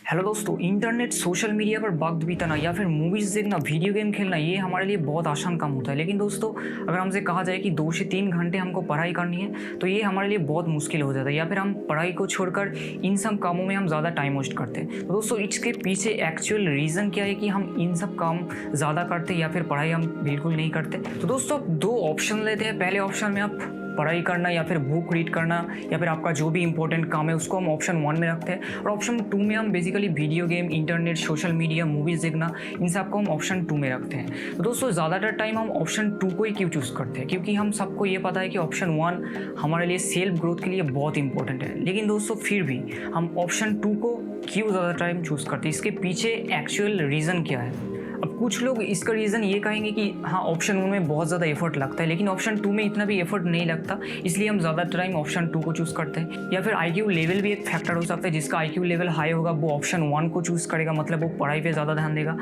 Hello दोस्तों, internet, social media पर वक्त बिताना या फिर मूवीज़ देखना, वीडियो गेम खेलना ये हमारे लिए बहुत आसान काम होता है। लेकिन दोस्तों, अगर हमसे कहा जाए कि 2 से 3 घंटे हमको पढ़ाई करनी है तो ये हमारे लिए बहुत मुश्किल हो जाता है, या फिर हम पढ़ाई को छोड़कर इन सब कामों में हम ज़्यादा टाइम वेस्ट करते हैं। तो दोस्तों, इसके पीछे एक्चुअल रीज़न क्या है कि हम इन सब काम ज़्यादा करते हैं या फिर पढ़ाई हम बिल्कुल नहीं करते। तो दोस्तों, आप 2 ऑप्शन लेते हैं। पहले ऑप्शन में आप पढ़ाई करना या फिर बुक रीड करना या फिर आपका जो भी इंपॉर्टेंट काम है उसको हम ऑप्शन 1 में रखते हैं, और ऑप्शन 2 में हम basically video game, internet, social media, movies देखना, इन सब को हम ऑप्शन 2 में रखते हैं। तो दोस्तों, ज़्यादातर टाइम हम ऑप्शन 2 को ही क्यों चूज़ करते हैं? क्योंकि हम सबको ये पता है कि ऑप्शन 1 हमारे लिए सेल्फ ग्रोथ के लिए बहुत इंपॉर्टेंट है। लेकिन दोस्तों, फिर भी हम ऑप्शन 2 को क्यों ज़्यादा टाइम चूज़ करते हैं? इसके पीछे एक्चुअल रीज़न क्या है? अब कुछ लोग इसका रीज़न ये कहेंगे कि हाँ, ऑप्शन 1 में बहुत ज़्यादा एफर्ट लगता है, लेकिन ऑप्शन 2 में इतना भी एफर्ट नहीं लगता, इसलिए हम ज़्यादा टाइम ऑप्शन 2 को चूज़ करते हैं। या फिर आईक्यू लेवल भी एक फैक्टर हो सकता है। जिसका आईक्यू लेवल हाई होगा वो ऑप्शन 1 को चूज़ करेगा, मतलब वो पढ़ाई पे ज़्यादा ध्यान देगा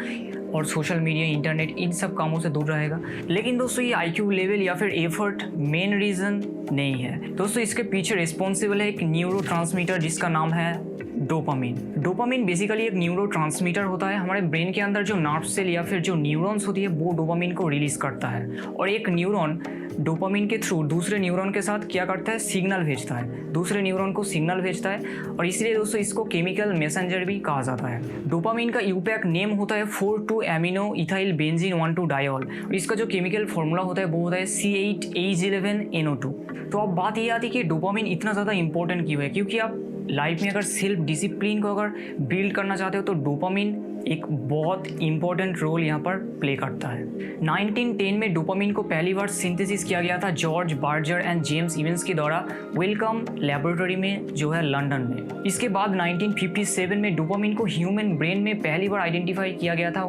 और सोशल मीडिया, इंटरनेट, इन सब कामों से दूर रहेगा। लेकिन दोस्तों, ये आईक्यू लेवल या फिर एफर्ट मेन रीज़न नहीं है। दोस्तों, इसके पीछे रिस्पॉन्सिबल है एक न्यूरोट्रांसमीटर जिसका नाम है डोपामिन। डोपामिन बेसिकली एक न्यूरोट्रांसमीटर होता है। हमारे ब्रेन के अंदर जो नर्व सेल या फिर जो न्यूरॉन्स होती है वो डोपामिन को रिलीज करता है, और एक न्यूरॉन डोपामिन के थ्रू दूसरे न्यूरॉन के साथ क्या करता है? सिग्नल भेजता है, दूसरे न्यूरॉन को सिग्नल भेजता है, और इसलिए दोस्तों इसको केमिकल मैसेंजर भी कहा जाता है। डोपामिन का यूपैक नेम होता है 4,2-एमिनो इथाइल बेंजीन 1,2-डायोल, और इसका जो केमिकल फॉर्मूला होता है वो होता है C8H11NO2। तो अब बात ये आती है कि डोपामिन इतना ज़्यादा इंपॉर्टेंट क्यों है? क्योंकि आप लाइफ में अगर सेल्फ डिसिप्लिन को अगर बिल्ड करना चाहते हो तो डोपामिन एक बहुत इंपॉर्टेंट रोल यहाँ पर प्ले करता है। 1910 में डोपामिन को पहली बार सिंथेसिस किया गया था George Berger and James Evans के द्वारा वेलकम लेबोरेटरी में, जो है लंदन में। इसके बाद 1957 में डोपामिन को ह्यूमन ब्रेन में पहली बार आइडेंटिफाई किया गया था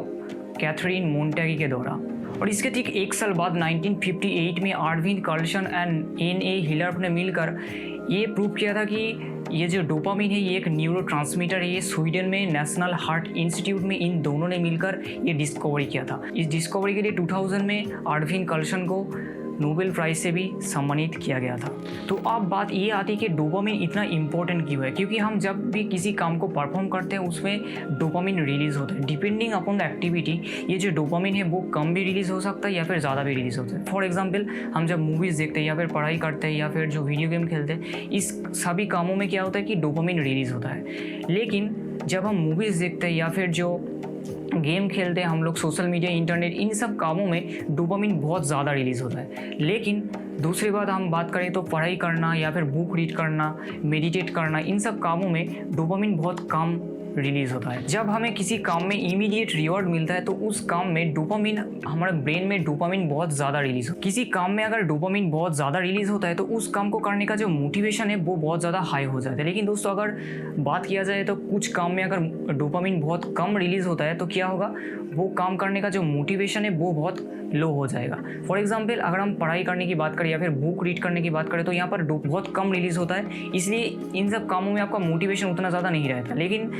कैथरीन मोंटेगी के द्वारा, और इसके ठीक 1 साल बाद 1958 में आर्विन कार्लसन एंड N.A. हिलर्प ने मिलकर ये प्रूव किया था कि ये जो डोपामिन है ये एक न्यूरोट्रांसमीटर है। ये स्वीडन में नेशनल हार्ट इंस्टीट्यूट में इन दोनों ने मिलकर ये डिस्कवरी किया था। इस डिस्कवरी के लिए 2000 में आर्विन कार्लसन को नोबेल प्राइज से भी सम्मानित किया गया था। तो अब बात ये आती है कि डोपामिन इतना इंपॉर्टेंट क्यों है? क्योंकि हम जब भी किसी काम को परफॉर्म करते हैं उसमें डोपामिन रिलीज होता है। डिपेंडिंग अपॉन द एक्टिविटी ये जो डोपामिन है वो कम भी रिलीज हो सकता है या फिर ज़्यादा भी रिलीज होता है। फॉर एग्जाम्पल, हम जब मूवीज़ देखते हैं या फिर पढ़ाई करते हैं या फिर जो वीडियो गेम खेलते हैं, इस सभी कामों में क्या होता है कि डोपामिन रिलीज होता है। लेकिन जब हम मूवीज़ देखते हैं या फिर जो गेम खेलते हैं हम लोग, सोशल मीडिया, इंटरनेट, इन सब कामों में डोपामिन बहुत ज़्यादा रिलीज़ होता है। लेकिन दूसरी बात हम बात करें तो पढ़ाई करना या फिर बुक रीड करना, मेडिटेट करना, इन सब कामों में डोपामिन बहुत कम रिलीज होता है। जब हमें किसी काम में इमीडिएट रिवॉर्ड मिलता है तो उस काम में डोपामिन, हमारे ब्रेन में डोपामिन बहुत ज़्यादा रिलीज होता है। किसी काम में अगर डोपामिन बहुत ज़्यादा रिलीज होता है तो उस काम को करने का जो मोटिवेशन है वो बहुत ज़्यादा हाई हो जाता है। लेकिन दोस्तों, अगर बात किया जाए तो कुछ काम में अगर डोपामिन बहुत कम रिलीज होता है तो क्या होगा? वो काम करने का जो मोटिवेशन है वो बहुत लो हो जाएगा। फॉर एग्जाम्पल, अगर हम पढ़ाई करने की बात करें या फिर बुक रीड करने की बात करें तो यहाँ पर बहुत कम रिलीज होता है, इसलिए इन सब कामों में आपका मोटिवेशन उतना ज़्यादा नहीं रहता। लेकिन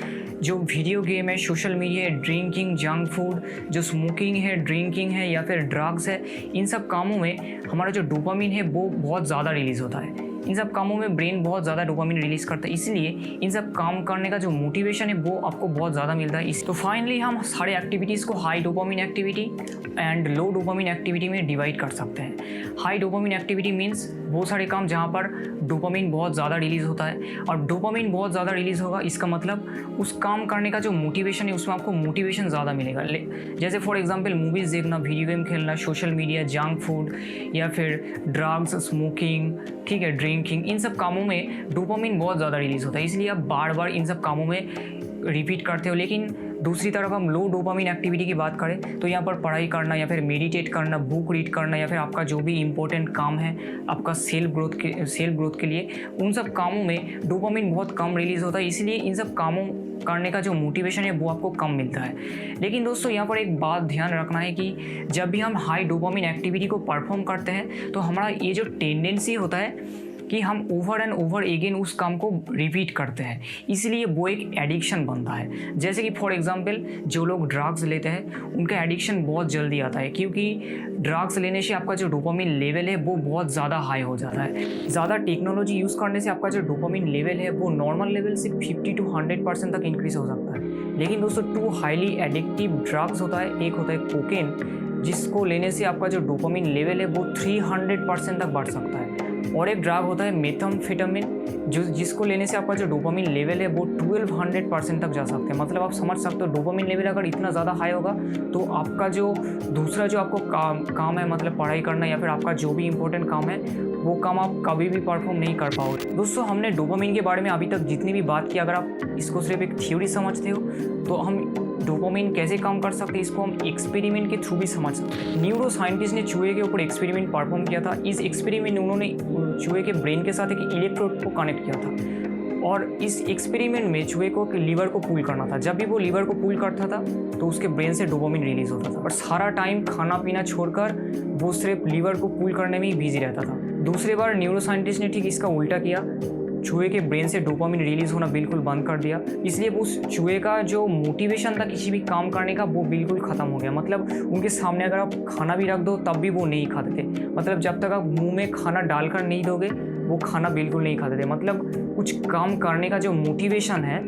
जो वीडियो गेम है, सोशल मीडिया है, ड्रिंकिंग, जंक फूड, जो स्मोकिंग है, ड्रिंकिंग है या फिर ड्रग्स है, इन सब कामों में हमारा जो डोपामिन है वो बहुत ज़्यादा रिलीज़ होता है। इन सब कामों में ब्रेन बहुत ज़्यादा डोपामिन रिलीज़ करता है, इसलिए इन सब काम करने का जो मोटिवेशन है वो आपको बहुत ज़्यादा मिलता है। तो फाइनली हम सारे एक्टिविटीज़ को high dopamine activity and low dopamine activity में डिवाइड कर सकते हैं। हाई डोपामिन एक्टिविटी मीन्स वो सारे काम जहाँ पर डोपामिन बहुत ज़्यादा रिलीज़ होता है, और डोपामिन बहुत ज़्यादा रिलीज़ होगा इसका मतलब उस काम करने का जो मोटिवेशन है उसमें आपको मोटिवेशन ज़्यादा मिलेगा। जैसे फॉर एग्जांपल मूवीज़ देखना, वीडियो गेम खेलना, सोशल मीडिया, जंक फूड या फिर ड्रग्स, स्मोकिंग, ठीक है, ड्रिंकिंग, इन सब कामों में डोपामिन बहुत ज़्यादा रिलीज़ होता है, इसलिए आप बार बार इन सब कामों में रिपीट करते हो। लेकिन दूसरी तरफ हम लो डोपामिन एक्टिविटी की बात करें तो यहाँ पर पढ़ाई करना या फिर मेडिटेट करना, बुक रीड करना या फिर आपका जो भी इंपॉर्टेंट काम है आपका सेल्फ ग्रोथ के लिए, उन सब कामों में डोपामिन बहुत कम रिलीज़ होता है, इसलिए इन सब कामों करने का जो मोटिवेशन है वो आपको कम मिलता है। लेकिन दोस्तों, यहाँ पर एक बात ध्यान रखना है कि जब भी हम हाई डोपामिन एक्टिविटी को परफॉर्म करते हैं तो हमारा ये जो टेंडेंसी होता है कि हम ओवर एंड ओवर अगेन उस काम को रिपीट करते हैं, इसलिए वो एक एडिक्शन बनता है। जैसे कि फॉर एग्जांपल जो लोग ड्रग्स लेते हैं उनका एडिक्शन बहुत जल्दी आता है, क्योंकि ड्रग्स लेने से आपका जो डोपामिन लेवल है वो बहुत ज़्यादा हाई हो जाता है। ज़्यादा टेक्नोलॉजी यूज़ करने से आपका जो डोपामिन लेवल है वो नॉर्मल लेवल से 50 to 100% तक इंक्रीज हो सकता है। लेकिन दोस्तों 2 हाईली एडिक्टिव ड्रग्स होता है, एक होता है कोकेन, जिसको लेने से आपका जो डोपामिन लेवल है वो 300% तक बढ़ सकता है, और एक ड्रग होता है मेथाम्फेटामिन, जिसको लेने से आपका जो डोपामिन लेवल है वो 1200% तक जा सकते हैं। मतलब आप समझ सकते हो डोपामिन लेवल अगर इतना ज़्यादा हाई होगा तो आपका जो दूसरा जो आपको काम है, मतलब पढ़ाई करना या फिर आपका जो भी इंपॉर्टेंट काम है, वो काम आप कभी भी परफॉर्म नहीं कर पाओगे। दोस्तों हमने डोपामिन के बारे में अभी तक जितनी भी बात की, अगर आप इसको सिर्फ एक थ्योरी समझते हो तो हम डोपामिन कैसे काम कर सकते हैं इसको हम एक्सपेरिमेंट के थ्रू भी समझ सकते हैं। न्यूरो साइंटिस्ट ने चूहे के ऊपर एक्सपेरिमेंट परफॉर्म किया था। इस एक्सपेरिमेंट में उन्होंने चूहे के ब्रेन के साथ एक इलेक्ट्रोड को कनेक्ट किया था, और इस एक्सपेरिमेंट में चूहे को लीवर को पुल करना था। जब भी वो लीवर को पुल करता था तो उसके ब्रेन से डोपामिन रिलीज होता था, और सारा टाइम खाना पीना छोड़कर वो सिर्फ लीवर को पुल करने में ही बिजी रहता था। दूसरी बार न्यूरो साइंटिस्ट ने ठीक इसका उल्टा किया, चूहे के ब्रेन से डोपामिन रिलीज होना बिल्कुल बंद कर दिया। इसलिए उस चूहे का जो मोटिवेशन था किसी भी काम करने का वो बिल्कुल ख़त्म हो गया। मतलब उनके सामने अगर आप खाना भी रख दो तब भी वो नहीं खाते थे। मतलब जब तक आप मुंह में खाना डालकर नहीं दोगे वो खाना बिल्कुल नहीं खाते थे। मतलब कुछ काम करने का जो मोटिवेशन है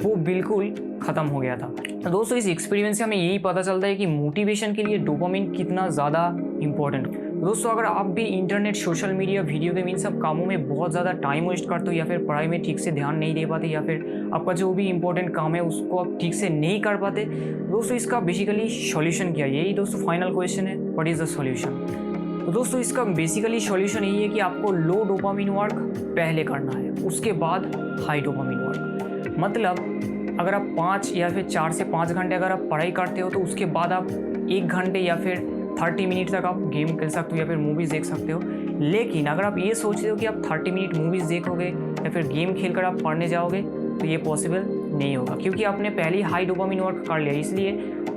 वो बिल्कुल ख़त्म हो गया था। तो दोस्तों इस एक्सपीरियंस से हमें यही पता चलता है कि मोटिवेशन के लिए डोपामिन कितना ज़्यादा इम्पोर्टेंट है। दोस्तों अगर आप भी internet, social media, video game in सब कामों में बहुत ज़्यादा टाइम वेस्ट करते हो, या फिर पढ़ाई में ठीक से ध्यान नहीं दे पाते, या फिर आपका जो भी इंपॉर्टेंट काम है उसको आप ठीक से नहीं कर पाते, दोस्तों इसका बेसिकली सॉल्यूशन क्या है? यही दोस्तों फाइनल क्वेश्चन है, व्हाट इज़ द सॉल्यूशन? तो दोस्तों इसका बेसिकली सॉल्यूशन यही है कि आपको लो डोपामिन वर्क पहले करना है, उसके बाद हाई डोपामिन वर्क। मतलब अगर आप 5 या फिर 4 से 5 घंटे अगर आप पढ़ाई करते हो तो उसके बाद आप 1 घंटे या फिर 30 मिनट तक आप गेम खेल सकते हो या फिर मूवीज़ देख सकते हो। लेकिन अगर आप ये सोचते हो कि आप 30 मिनट मूवीज़ देखोगे या फिर गेम खेलकर आप पढ़ने जाओगे तो ये पॉसिबल नहीं होगा, क्योंकि आपने पहले ही हाई डोपामिन वर्क कर लिया। इसलिए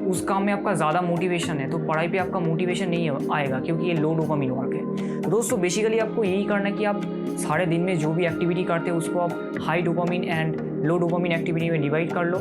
उस काम में आपका ज़्यादा मोटिवेशन है तो पढ़ाई पे आपका मोटिवेशन नहीं आएगा, क्योंकि ये लो डोपामिन वर्क है। तो दोस्तों बेसिकली आपको यही करना है कि आप सारे दिन में जो भी एक्टिविटी करते हो उसको आप high dopamine and low dopamine activity में डिवाइड कर लो।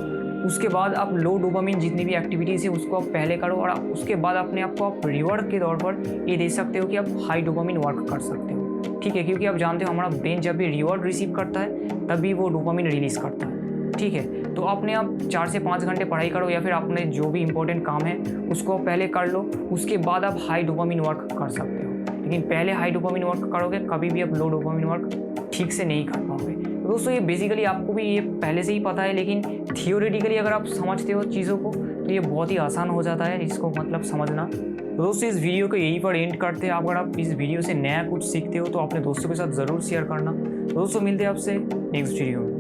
उसके बाद आप लो डोपामिन जितनी भी एक्टिविटीज़ है उसको आप पहले करो, और उसके बाद अपने आप को आप रिवॉर्ड के तौर पर ये दे सकते हो कि आप हाई डोपामिन वर्क कर सकते हो। ठीक है, क्योंकि आप जानते हो हमारा ब्रेन जब भी रिवॉर्ड रिसीव करता है तभी वो डोपामिन रिलीज़ करता है। ठीक है, तो अपने आप 4 से 5 घंटे पढ़ाई करो या फिर अपने जो भी इंपॉर्टेंट काम है उसको आप पहले कर लो, उसके बाद आप हाई डोपामिन वर्क कर सकते हो। लेकिन पहले हाई डोपामिन वर्क करोगे कभी भी आप लो डोपामिन वर्क ठीक से नहीं कर पाओगे। तो दोस्तों ये बेसिकली आपको भी ये पहले से ही पता है, लेकिन थियोरेटिकली अगर आप समझते हो चीज़ों को तो ये बहुत ही आसान हो जाता है इसको मतलब समझना। तो दोस्तों इस वीडियो को यहीं पर एंड करते हैं। अगर आप इस वीडियो से नया कुछ सीखते हो तो अपने दोस्तों के साथ ज़रूर शेयर करना। दोस्तों मिलते हैं आपसे नेक्स्ट वीडियो में।